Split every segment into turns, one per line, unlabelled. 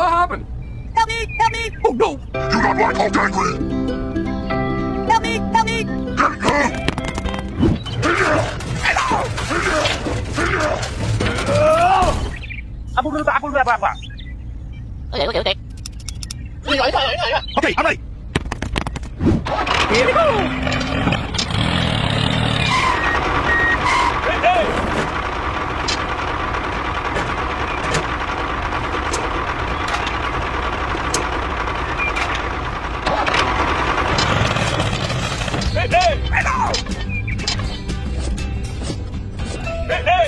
What happened?
Help me! Help me!
Oh no!
You not like all gangrene?
Help me! Help me!
Aku dulu Pak.
Okay.
Okay, I'm ready.
Here we go. Hey. Hello. Hey.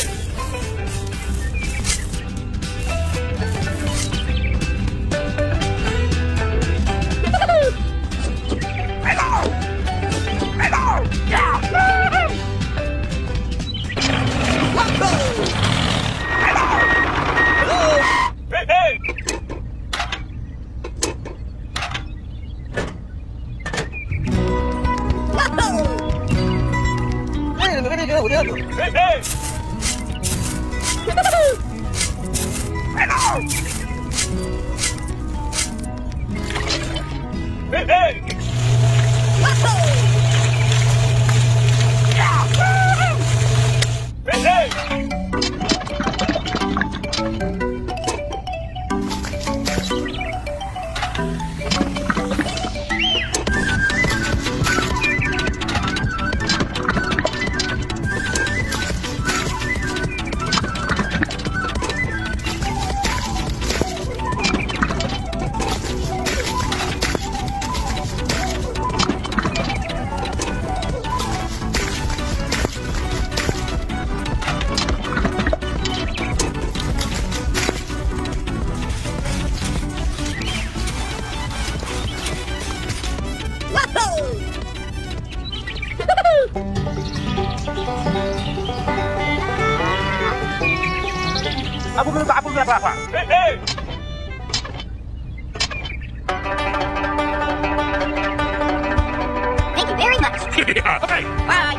Aku dulu Pak. Hey.
Thank you very much.
Okay.
Bye.